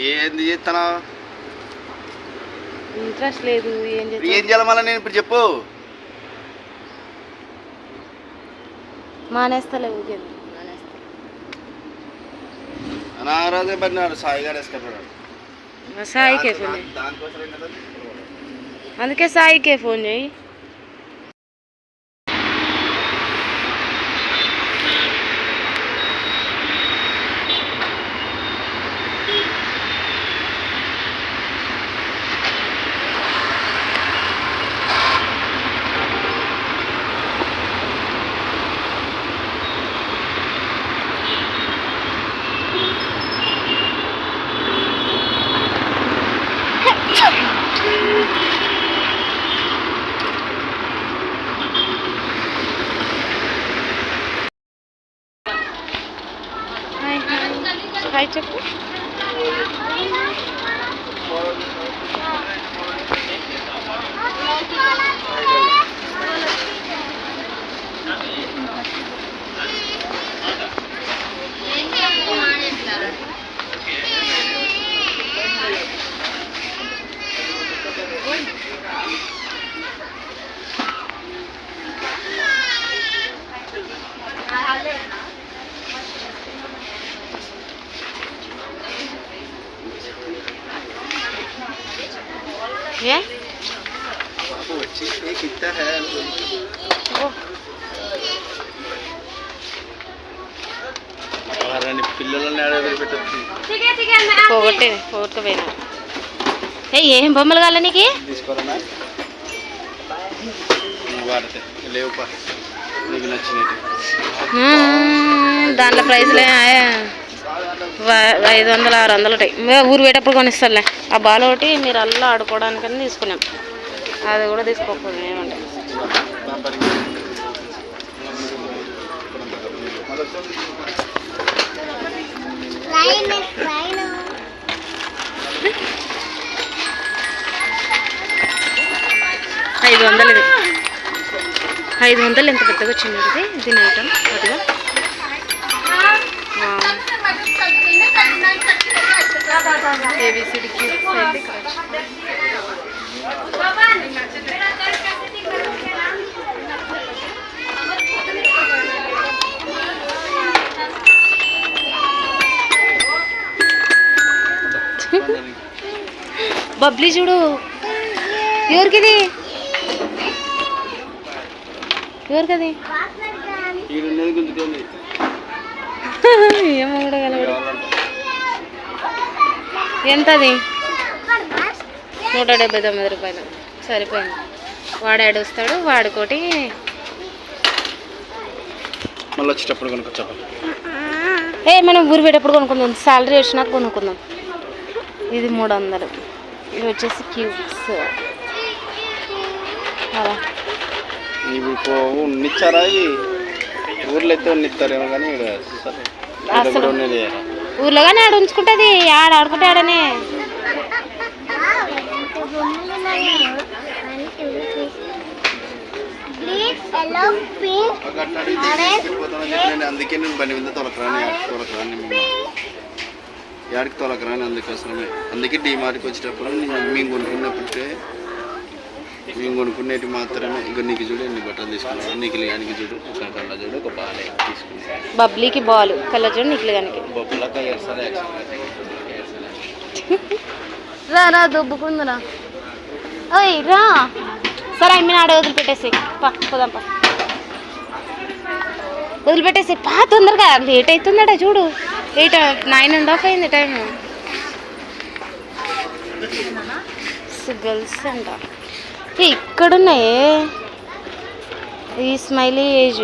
ఏంది చేస్తానా? ఇంట్రెస్ట్ లేదు. ఏం చేయాలి మళ్ళీ నేను ఇప్పుడు చెప్పు. మానేస్తలే ఊకే అనారాధే పడినాడు సాయి గారు వేసుకుంటాడు. సాయికే ఫోన్ అందుకే సాయికే ఫోన్ చేయి. హాయ్ చెప్పు. ఏ పోగొట్టుకుపోయినా. ఏం బొమ్మలు కాలే నీకు? దాంట్లో ప్రైజ్లే 500 600 ఉంటాయి. ఊరు పోయేటప్పుడు కొనిస్తారులే. ఆ బాల్ ఒకటి మీరు అల్లా ఆడుకోవడానికని తీసుకున్నాం. అది కూడా తీసుకోకపోతే ఏమంటే 500 ఇది. 500 ఎంత పెద్దగా వచ్చింది ఇది. దీని ఐటమ్ అదిగా ఏబిసిడి క్యూబ్స్ అయితే బబ్లీ చూడు. ఎవరికిది? ఎవరికది? ఏమో కూడా కలవడు. ఎంతది? 179 రూపాయలు. సరిపోయింది. వాడు ఏడుస్తాడు. వాడుకోటి మళ్ళీ వచ్చేటప్పుడు కొనుక్కొచ్చా. మనం ఊరు పెట్టేటప్పుడు కొనుక్కుందాం. శాలరీ వచ్చినాక కొనుక్కుందాం. ఇది 300. ఇది వచ్చేసి క్యూబ్స్. అలా ఉన్నిచ్చారా? ఊర్లో అయితే ఉన్నిస్తారేమో కానీ అసలు ఊర్లో కానీ ఆడ ఉంచుకుంటుంది. ఆడ ఆడుకుంటే ఆడనే. అందుకే నేను బండి మీద తొలకరాని యాడికి తొలకరాని అందుకోసమే. అందుకే డీమార్ట్కి వచ్చేటప్పుడు మేము కొనుక్కునేవి మాత్రమే. ఇక నీకు చూడు ఎన్ని బట్టలు తీసుకున్నాను. నీకు గానికి చూడు, ఒక కళ్ళ చూడు, ఒక బాల్ తీసుకున్నాను. బబ్లీకి బాల్, కళ్ళ చూడు, నీకు గానికి బొబ్బులక రా రా దొబ్బుకుందురా. ఓయ్ రా. సరే అమ్మిన ఆడ వదిలిపెట్టేసి పోదాంపా. వదిలిపెట్టేసి తొందరగా. లేట్ అవుతుందట చూడు. 9:30 అయింది టైము. గర్ల్స్ అంట ఇక్కడున్నాయే. ఈ స్మైలీ ఏజ్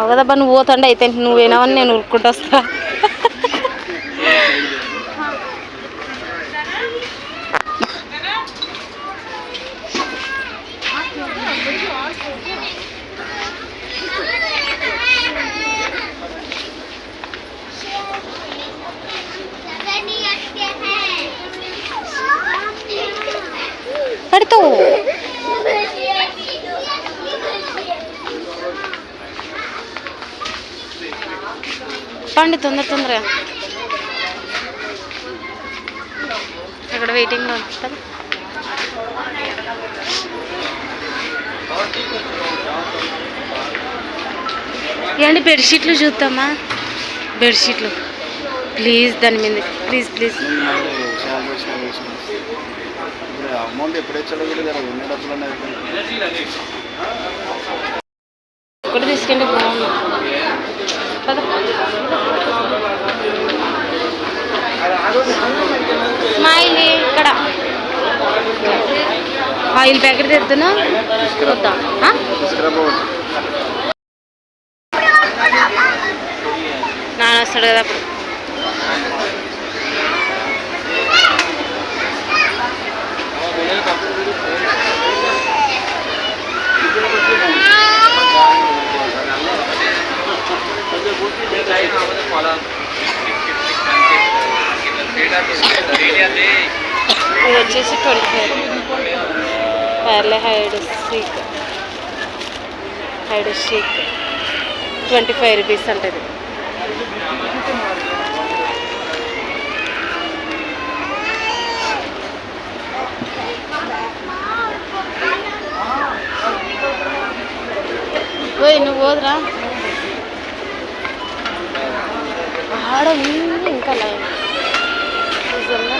కదబ్బా. నువ్వు పోతాండి అయితే. నువ్వేనావని నేను ఉరుక్కుంటూ వస్తా. పడుతావు. చెప్పండి తొందరగా. అక్కడ వెయిటింగ్లో ఉంటుంది. ఏంటి బెడ్షీట్లు చూద్దామా? బెడ్షీట్లు ప్లీజ్, దాని మీద ప్లీజ్. అమౌంట్ ఎప్పుడు ఇచ్చాడో కూడా కదా, ఉన్న డబ్బులు ఒకటి తీసుకెళ్ళి బాగుంది కదా. స్మైల్ ఇక్కడ ఆయిల్ ప్యాకెట్ తెద్దునా వద్దా? నాన్న వస్తాడు కదా అప్పుడు. ఇది వచ్చేసి 25 పార్లే హైడ్ షీక్ 25 రూపీస్ అంటది. ఓయ్ నువ్వు పోదురా, ఆడ ఇంకా లైన్ నిజంగా.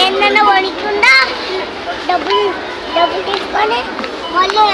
ఏంటన్నా వణికుండా డబ్బులు తీసుకొని మళ్ళీ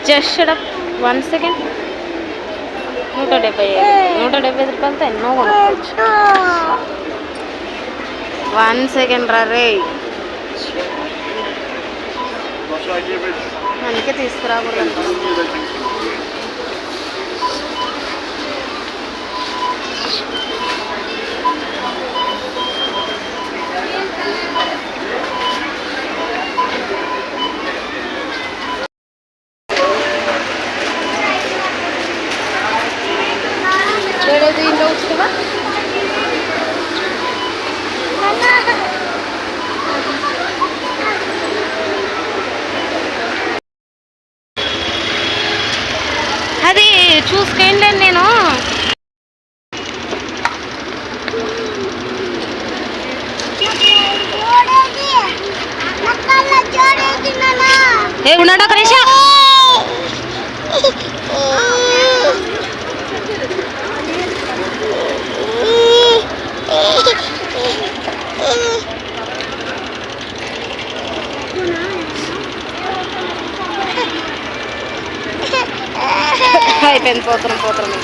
జస్ట్ 1 సెకండ్. 175 రూపాయలతో ఎన్నో కొనుక్కోవచ్చు. 1 సెకండ్ రా రే, అందుకే తీసుకురాకూడదు. దీంట్లో వచ్చువా అది చూసుకేండి నేను. ఏ ఉన్నాడు ఒక నిమిషం. అయిపోయింది, పోతున్నాం.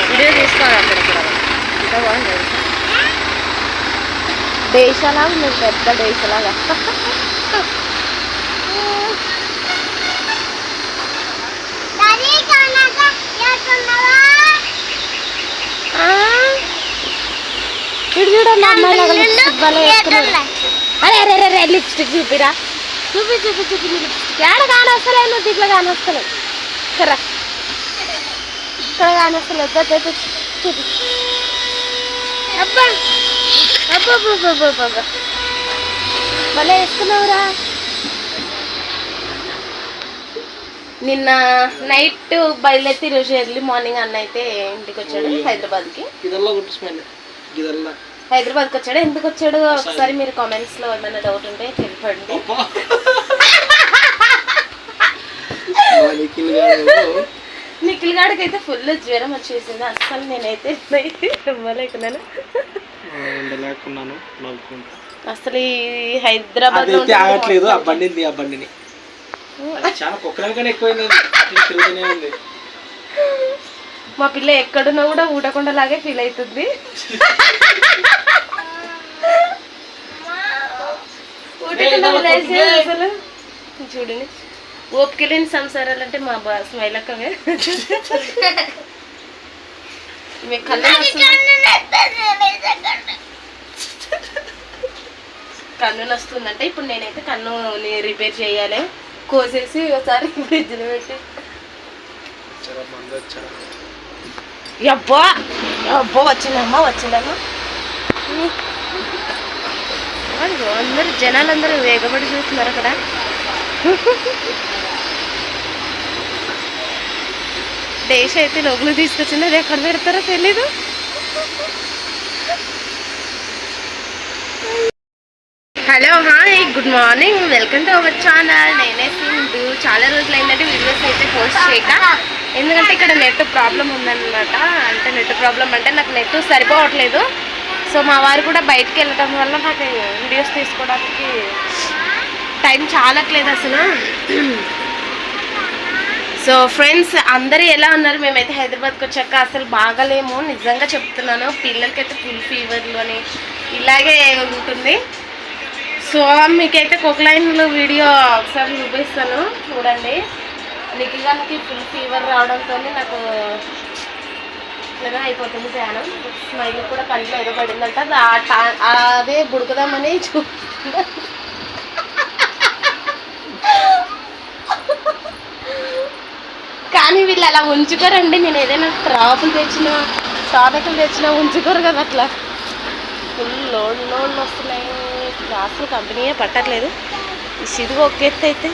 వీడియో తీసుకోవాలి అక్కడక్కడ. ఇంకా బాగుంది డేషలాగా, మీరు పెద్ద డేషలాగా. ఇటు చూడండి అమ్మాయిలాగా అరే లిప్స్టిక్ చూపిరా. చూపి లిప్స్టిక్ ఏడ కానొస్తలే, నువ్వు దీంట్లో కానొస్తలే. ఇక్కడ కానొస్తలేదు. చూపి. అబ్బా భలే వేసుకున్నావురా. నిన్న నైట్ బయలుదేరి ఈరోజు ఎర్లీ మార్నింగ్ అన్న అయితే ఇంటికి వచ్చాడు హైదరాబాద్కి. హైదరాబాద్కి వచ్చాడు. ఎందుకు వచ్చాడు ఒకసారి మీరు కామెంట్స్లో ఏమైనా డౌట్ ఉంటే చెప్పండి. నిఖిల్ గాడికి అయితే ఫుల్ జ్వరం వచ్చేసింది. అసలు నేనైతే ఇవ్వలేకున్నాను. అసలు ఈ హైదరాబాద్ ఆగట్లేదు. ఆ బండిని చాలా కుక్కలకనే ఎక్కువైంది. మా పిల్ల ఎక్కడున్నా కూడా ఊటకుండా లాగే ఫీల్ అవుతుంది. అసలు చూడండి, ఓపికలేని సంసారాలు అంటే మా స్మైలక్కవే. కన్ను వస్తుందంటే ఇప్పుడు నేనైతే కన్నుని రిపేర్ చేయాలి. కోసేసి ఒకసారి ఫ్రిడ్జ్లో పెట్టి అబ్బా అబ్బా వచ్చిందమ్మా అందరూ జనాలందరూ వేగపడి చూస్తున్నారు అక్కడ. డేష్ అయితే లోపల తీసుకొచ్చింది, అది ఎక్కడ పెడతారో తెలీదు. Hello hi good morning, welcome to our channel. నేనే సింధు. చాలా రోజులు అయిందంటే వీడియోస్ అయితే పోస్ట్ చేయక, ఎందుకంటే ఇక్కడ నెట్ ప్రాబ్లం ఉందన్నమాట. అంటే నెట్ ప్రాబ్లం అంటే నాకు నెట్ సరిపోవట్లేదు. సో మా వారు కూడా బయటకు వెళ్ళటం వల్ల నాకు వీడియోస్ తీసుకోవడానికి టైం చాలట్లేదు అసలు. సో ఫ్రెండ్స్ అందరూ ఎలా ఉన్నారు? మేమైతే హైదరాబాద్కి వచ్చాక అసలు బాగాలేము, నిజంగా చెప్తున్నాను. పిల్లలకైతే ఫుల్ ఫీవర్లు అని ఇలాగే ఉంటుంది. సో మీకైతే కొక్లైన్లో వీడియో ఒకసారి చూపిస్తాను చూడండి. నిఖిల్గానికి ఫుల్ ఫీవర్ రావడంతో నాకు ఇట్లాగా అయిపోతుంది ధ్యానం. స్మైల్ కూడా కంట్లో ఏదో పడిందంట, అదే బుడుకుదామని చూస్తున్నా. కానీ వీళ్ళు అలా ఉంచుకోరండి. నేను ఏదైనా ట్రాపులు తెచ్చినా టాపిక్లు తెచ్చినా ఉంచుకోరు కదా అట్లా. ఫుల్ లోడ్లు వస్తున్నాయి, క్లాసులు కంపెనీయే పట్టట్లేదు. ఈ సిరుగు ఒక ఎత్తు అయితే